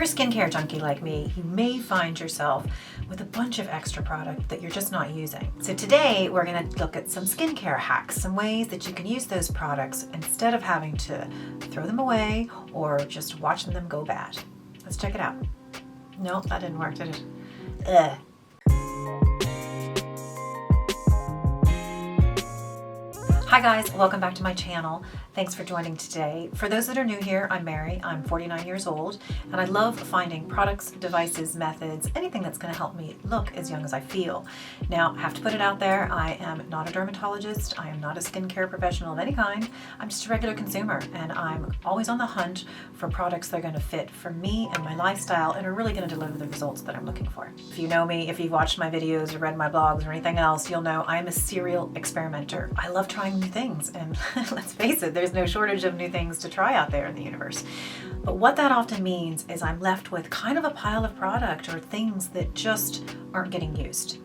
you're a skincare junkie like me, you may find yourself with a bunch of extra product that you're just not using. So today we're going to look at some skincare hacks, some ways that you can use those products instead of having to throw them away or just watching them go bad. Let's check it out. No, that didn't work, did it? Ugh. Hi guys, welcome back to my channel. Thanks for joining today. For those that are new here, I'm Mary. I'm 49 years old, and I love finding products, devices, methods, anything that's going to help me look as young as I feel. Now, I have to put it out there, I am not a dermatologist. I am not a skincare professional of any kind. I'm just a regular consumer, and I'm always on the hunt for products that are going to fit for me and my lifestyle and are really going to deliver the results that I'm looking for. If you know me, if you've watched my videos or read my blogs or anything else, you'll know I'm a serial experimenter. I love trying new things, and let's face it, there's no shortage of new things to try out there in the universe. But what that often means is I'm left with kind of a pile of product or things that just aren't getting used.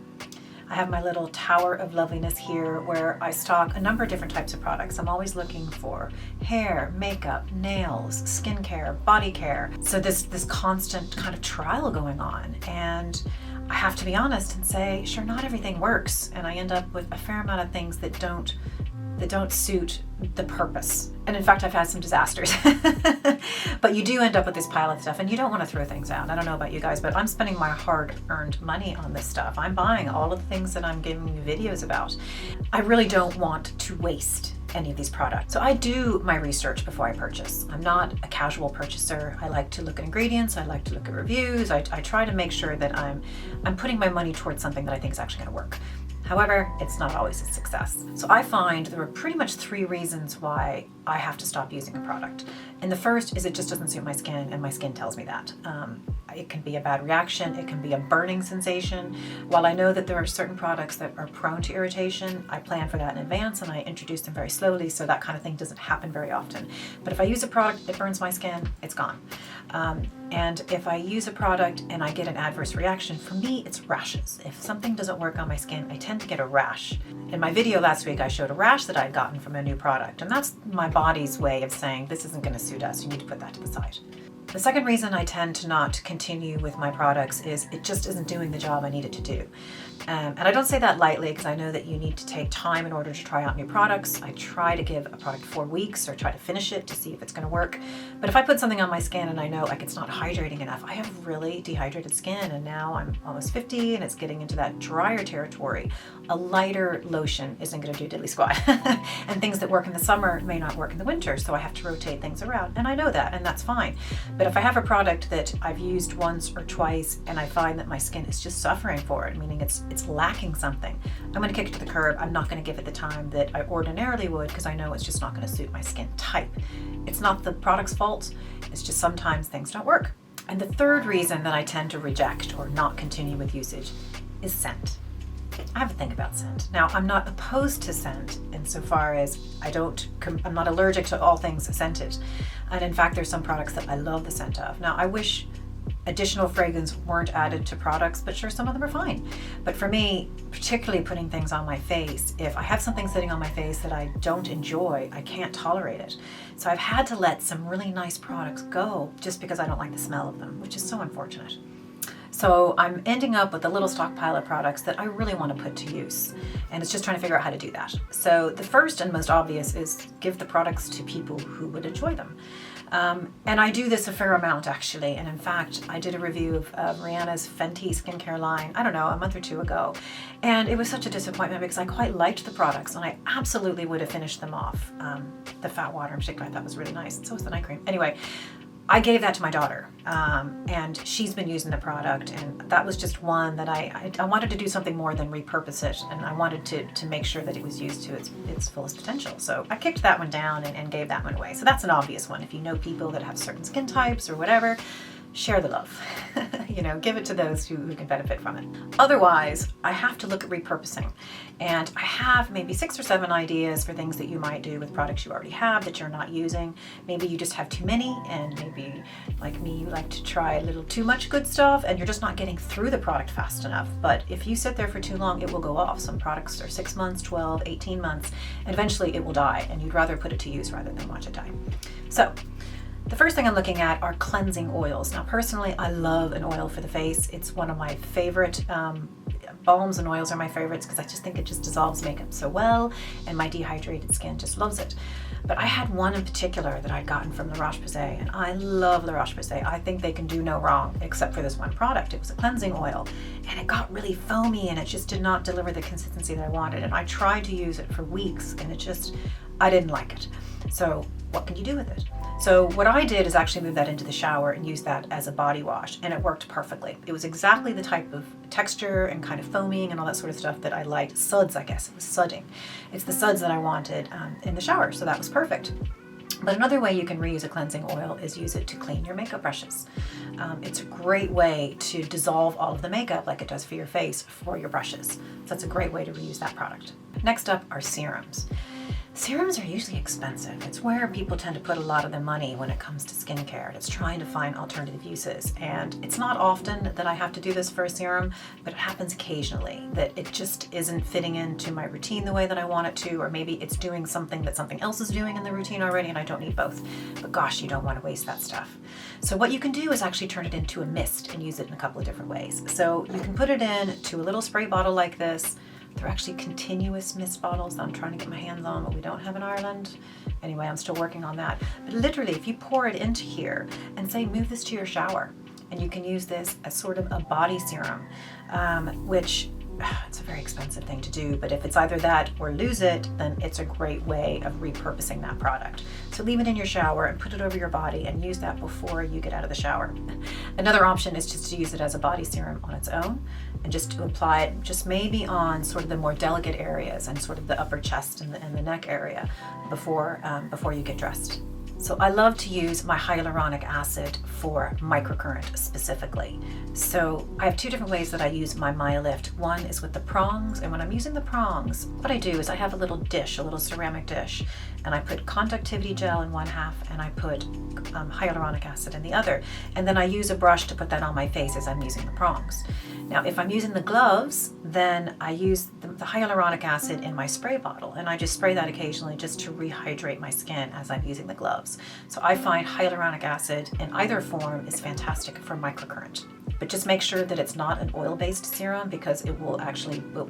I have my little tower of loveliness here where I stock a number of different types of products. I'm always looking for hair, makeup, nails, skincare, body care. So this constant kind of trial going on, and I have to be honest and say, sure, not everything works, and I end up with a fair amount of things that don't suit the purpose. And in fact, I've had some disasters. But you do end up with this pile of stuff, and you don't want to throw things out. I don't know about you guys, but I'm spending my hard-earned money on this stuff. I'm buying all of the things that I'm giving you videos about. I really don't want to waste any of these products. So I do my research before I purchase. I'm not a casual purchaser. I like to look at ingredients. I like to look at reviews. I try to make sure that I'm putting my money towards something that I think is actually going to work. However, it's not always a success. So I find there are pretty much 3 reasons why I have to stop using a product. And the first is it just doesn't suit my skin, and my skin tells me that. It can be a bad reaction, it can be a burning sensation. While I know that there are certain products that are prone to irritation, I plan for that in advance and I introduce them very slowly, so that kind of thing doesn't happen very often. But if I use a product that burns my skin, it's gone. And if I use a product and I get an adverse reaction, for me, it's rashes. If something doesn't work on my skin, I tend to get a rash. In my video last week, I showed a rash that I'd gotten from a new product, and that's my body's way of saying, this isn't going to suit us, you need to put that to the side. The second reason I tend to not continue with my products is it just isn't doing the job I need it to do. And I don't say that lightly, because I know that you need to take time in order to try out new products. I try to give a product 4 weeks or try to finish it to see if it's going to work. But if I put something on my skin and I know like it's not hydrating enough, I have really dehydrated skin, and now I'm almost 50 and it's getting into that drier territory. A lighter lotion isn't going to do diddly squat. And things that work in the summer may not work in the winter, so I have to rotate things around. And I know that, and that's fine. But if I have a product that I've used once or twice and I find that my skin is just suffering for it, meaning it's lacking something, I'm going to kick it to the curb. I'm not going to give it the time that I ordinarily would, because I know it's just not going to suit my skin type. It's not the product's fault, it's just sometimes things don't work. And the third reason that I tend to reject or not continue with usage is scent. I have a thing about scent. Now, I'm not opposed to scent insofar as I'm not allergic to all things scented. And in fact, there's some products that I love the scent of. Now, I wish additional fragrance weren't added to products, but sure, some of them are fine. But for me, particularly putting things on my face, if I have something sitting on my face that I don't enjoy, I can't tolerate it. So I've had to let some really nice products go just because I don't like the smell of them, which is so unfortunate. So I'm ending up with a little stockpile of products that I really want to put to use. And it's just trying to figure out how to do that. So the first and most obvious is give the products to people who would enjoy them. And I do this a fair amount, actually. And in fact, I did a review of Rihanna's Fenty skincare line, I don't know, a month or 2 ago. And it was such a disappointment because I quite liked the products and I absolutely would have finished them off. The fat water in particular, I thought was really nice. So was the night cream. Anyway, I gave that to my daughter, and she's been using the product, and that was just one that I wanted to do something more than repurpose it, and I wanted to make sure that it was used to its fullest potential. So I kicked that one down and gave that one away. So that's an obvious one. If you know people that have certain skin types or whatever, share the love. Give it to those who can benefit from it. Otherwise, I have to look at repurposing. And I have maybe 6 or 7 ideas for things that you might do with products you already have that you're not using. Maybe you just have too many, and maybe, like me, you like to try a little too much good stuff, and you're just not getting through the product fast enough. But if you sit there for too long, it will go off. Some products are 6 months, 12, 18 months, and eventually it will die, and you'd rather put it to use rather than watch it die. So The first thing I'm looking at are cleansing oils. Now personally, I love an oil for the face. It's one of my favorite balms, and oils are my favorites because I just think it just dissolves makeup so well, and my dehydrated skin just loves it. But I had one in particular that I'd gotten from La Roche-Posay, and I love La Roche-Posay. I think they can do no wrong except for this one product. It was a cleansing oil, and it got really foamy, and it just did not deliver the consistency that I wanted. And I tried to use it for weeks, and I didn't like it. So what can you do with it? So what I did is actually move that into the shower and use that as a body wash, and it worked perfectly. It was exactly the type of texture and kind of foaming and all that sort of stuff that I liked. Suds, I guess. It was sudding. It's the suds that I wanted in the shower, so that was perfect. But another way you can reuse a cleansing oil is use it to clean your makeup brushes. It's a great way to dissolve all of the makeup like it does for your face for your brushes. So that's a great way to reuse that product. Next up are serums. Serums are usually expensive. It's where people tend to put a lot of their money when it comes to skincare. It's trying to find alternative uses. And it's not often that I have to do this for a serum, but it happens occasionally that it just isn't fitting into my routine the way that I want it to, or maybe it's doing something that something else is doing in the routine already and I don't need both. But gosh, you don't want to waste that stuff. So what you can do is actually turn it into a mist and use it in a couple of different ways. So you can put it in to a little spray bottle like this. They're actually continuous mist bottles that I'm trying to get my hands on, but we don't have in Ireland. Anyway, I'm still working on that. But literally, if you pour it into here and say, move this to your shower, and you can use this as sort of a body serum, which it's a very expensive thing to do, but if it's either that or lose it, then it's a great way of repurposing that product. So leave it in your shower and put it over your body and use that before you get out of the shower. Another option is just to use it as a body serum on its own and just to apply it just maybe on sort of the more delicate areas and sort of the upper chest and the neck area before you get dressed. So I love to use my hyaluronic acid for microcurrent specifically. So I have two different ways that I use my MyoLift. One is with the prongs, and when I'm using the prongs, what I do is I have a little dish, a little ceramic dish, and I put conductivity gel in one half and I put hyaluronic acid in the other. And then I use a brush to put that on my face as I'm using the prongs. Now, if I'm using the gloves, then I use the hyaluronic acid in my spray bottle, and I just spray that occasionally just to rehydrate my skin as I'm using the gloves. So I find hyaluronic acid in either form is fantastic for microcurrent. But just make sure that it's not an oil-based serum because it will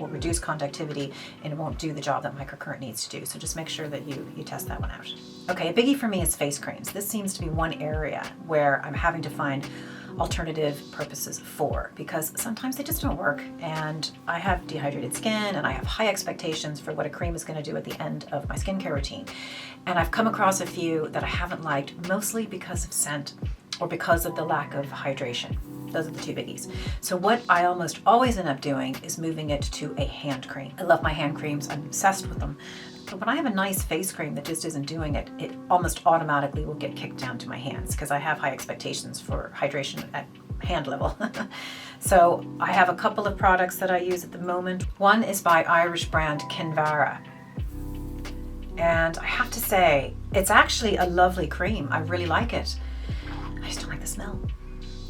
reduce conductivity and it won't do the job that microcurrent needs to do. So just make sure that you test that one out. Okay, a biggie for me is face creams. This seems to be one area where I'm having to find alternative purposes for, because sometimes they just don't work, and I have dehydrated skin and I have high expectations for what a cream is going to do at the end of my skincare routine. And I've come across a few that I haven't liked, mostly because of scent or because of the lack of hydration. Those are the two biggies. So what I almost always end up doing is moving it to a hand cream. I love my hand creams. I'm obsessed with them. But when I have a nice face cream that just isn't doing it, it almost automatically will get kicked down to my hands because I have high expectations for hydration at hand level. So I have a couple of products that I use at the moment. One is by Irish brand Kinvara. And I have to say, it's actually a lovely cream. I really like it. I just don't like the smell.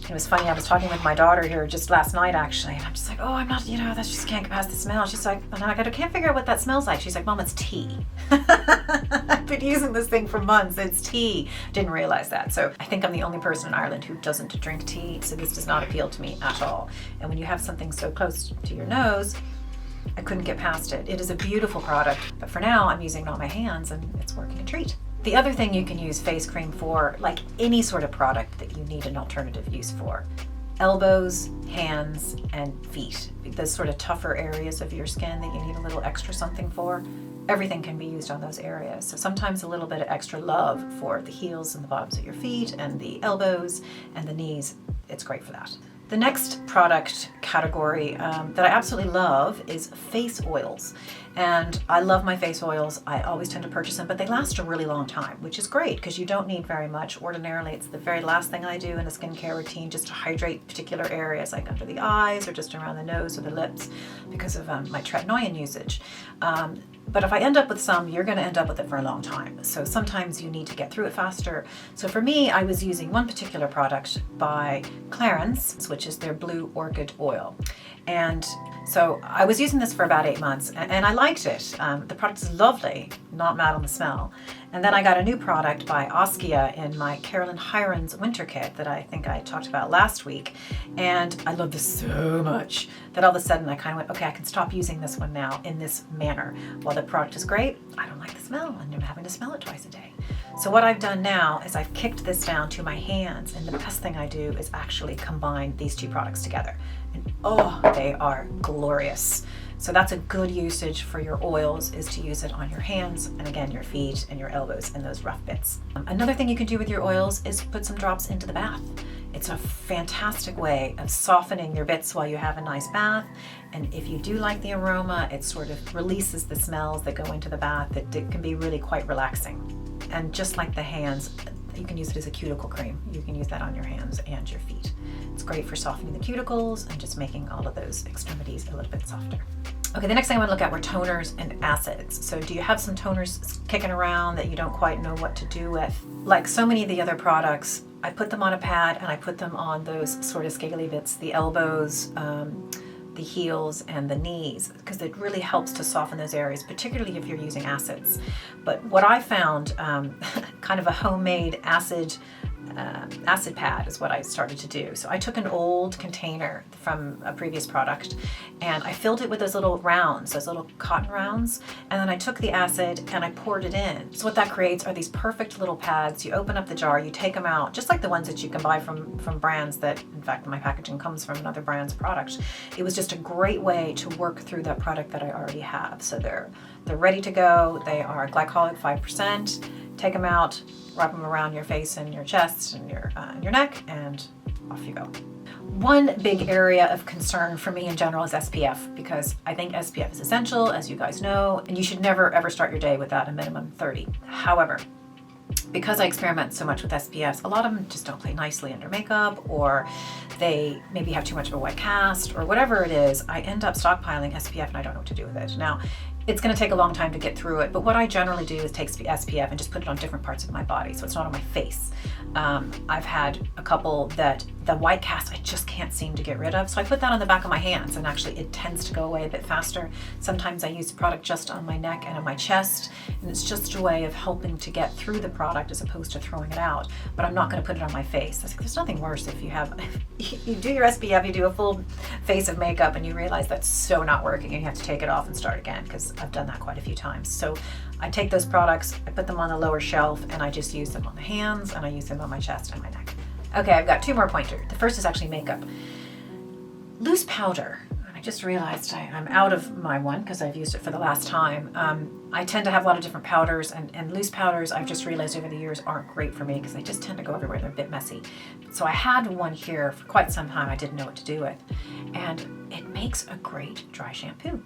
It was funny, I was talking with my daughter here just last night actually, and I'm just like, oh, I'm not, that just can't get past the smell. She's like, and I can't figure out what that smells like. She's like, Mom, it's tea. I've been using this thing for months. It's tea. Didn't realize that. So I think I'm the only person in Ireland who doesn't drink tea, so this does not appeal to me at all. And when you have something so close to your nose, I couldn't get past it. It is a beautiful product, but for now I'm using it on my hands and it's working a treat. The other thing you can use face cream for, like any sort of product that you need an alternative use for, elbows, hands, and feet. Those sort of tougher areas of your skin that you need a little extra something for, everything can be used on those areas. So sometimes a little bit of extra love for the heels and the bottoms of your feet and the elbows and the knees, it's great for that. The next product category that I absolutely love is face oils. And I love my face oils. I always tend to purchase them, but they last a really long time, which is great because you don't need very much. Ordinarily, it's the very last thing I do in a skincare routine just to hydrate particular areas like under the eyes or just around the nose or the lips because of my tretinoin usage. But if I end up with some, you're going to end up with it for a long time. So sometimes you need to get through it faster. So for me, I was using one particular product by Clarins, which is their Blue Orchid Oil. And So I was using this for about 8 months and I liked it. The product is lovely, not mad on the smell. And then I got a new product by Oskia in my Carolyn Hiron's winter kit that I think I talked about last week. And I love this so much that all of a sudden I kind of went, okay, I can stop using this one now in this manner. While the product is great, I don't like the smell and I'm having to smell it twice a day. So what I've done now is I've kicked this down to my hands, and the best thing I do is actually combine these two products together. And oh, they are glorious. So that's a good usage for your oils, is to use it on your hands and again your feet and your elbows and those rough bits. Another thing you can do with your oils is put some drops into the bath. It's a fantastic way of softening your bits while you have a nice bath. And if you do like the aroma, it sort of releases the smells that go into the bath. It can be really quite relaxing. And just like the hands, you can use it as a cuticle cream. You can use that on your hands and your feet. It's great for softening the cuticles and just making all of those extremities a little bit softer. Okay, the next thing I want to look at were toners and acids. So do you have some toners kicking around that you don't quite know what to do with? Like so many of the other products, I put them on a pad and I put them on those sort of scaly bits, the elbows, the heels and the knees, because it really helps to soften those areas, particularly if you're using acids. But what I found, kind of a homemade acid pad is what I started to do. So I took an old container from a previous product and I filled it with those little rounds, those little cotton rounds, and then I took the acid and I poured it in. So what that creates are these perfect little pads. You open up the jar, you take them out, just like the ones that you can buy from brands that, in fact, my packaging comes from another brand's product. It was just a great way to work through that product that I already have. So they're ready to go. They are glycolic 5%. Take them out, rub them around your face and your chest and your neck, and off you go. One big area of concern for me in general is SPF, because I think SPF is essential, as you guys know, and you should never ever start your day without a minimum 30. However, because I experiment so much with SPFs, a lot of them just don't play nicely under makeup, or they maybe have too much of a white cast, or whatever it is. I end up stockpiling SPF and I don't know what to do with it. Now, it's going to take a long time to get through it, but what I generally do is take SPF and just put it on different parts of my body, so it's not on my face. I've had a couple that the white cast I just can't seem to get rid of, so I put that on the back of my hands, and actually it tends to go away a bit faster. Sometimes I use the product just on my neck and on my chest, and it's just a way of helping to get through the product as opposed to throwing it out. But I'm not going to put it on my face. There's nothing worse if you do your SPF, you do a full face of makeup, and you realize that's so not working, and you have to take it off and start again, because I've done that quite a few times. So I take those products, I put them on the lower shelf, and I just use them on the hands, and I use them on my chest and my neck. Okay, I've got two more pointers. The first is actually makeup. Loose powder. I just realized I'm out of my one because I've used it for the last time. I tend to have a lot of different powders, and loose powders I've just realized over the years aren't great for me because they just tend to go everywhere. They're a bit messy. So I had one here for quite some time I didn't know what to do with, and it makes a great dry shampoo,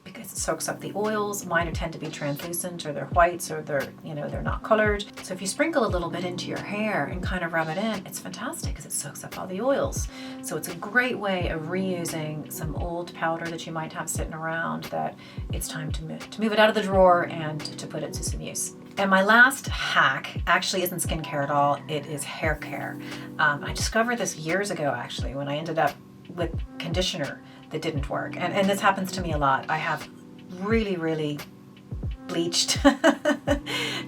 because it soaks up the oils. Mine tend to be translucent, or they're whites, or they're not colored. So if you sprinkle a little bit into your hair and kind of rub it in, it's fantastic because it soaks up all the oils. So it's a great way of reusing some old powder that you might have sitting around that it's time to move it out of the drawer and to put it to some use. And my last hack actually isn't skincare at all. It is hair care. I discovered this years ago, actually, when I ended up with conditioner that didn't work. And this happens to me a lot. I have really, really bleached,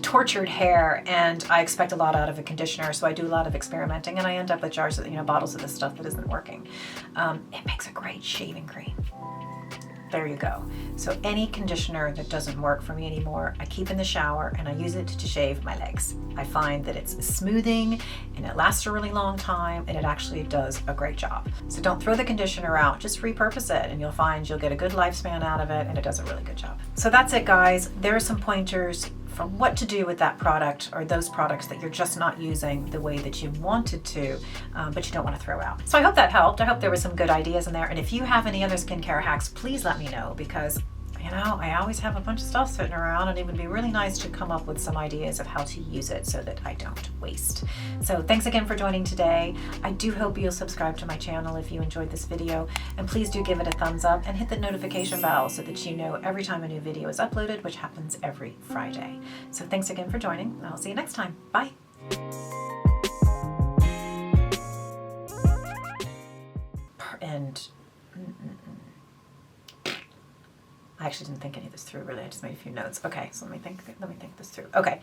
tortured hair, and I expect a lot out of a conditioner, so I do a lot of experimenting, and I end up with jars of, bottles of this stuff that isn't working. It makes a great shaving cream. There you go. So any conditioner that doesn't work for me anymore, I keep in the shower and I use it to shave my legs. I find that it's smoothing and it lasts a really long time, and it actually does a great job. So don't throw the conditioner out, just repurpose it, and you'll find you'll get a good lifespan out of it, and it does a really good job. So that's it, guys. There are some pointers for what to do with that product, or those products that you're just not using the way that you wanted to, but you don't want to throw out. So I hope that helped. I hope there were some good ideas in there. And if you have any other skincare hacks, please let me know, because I always have a bunch of stuff sitting around, and it would be really nice to come up with some ideas of how to use it so that I don't waste. So thanks again for joining today. I do hope you'll subscribe to my channel if you enjoyed this video, and please do give it a thumbs up and hit the notification bell so that you know every time a new video is uploaded, which happens every Friday. So thanks again for joining, and I'll see you next time. Bye. And I actually didn't think any of this through, really. I just made a few notes. Okay, so let me think this through. Okay,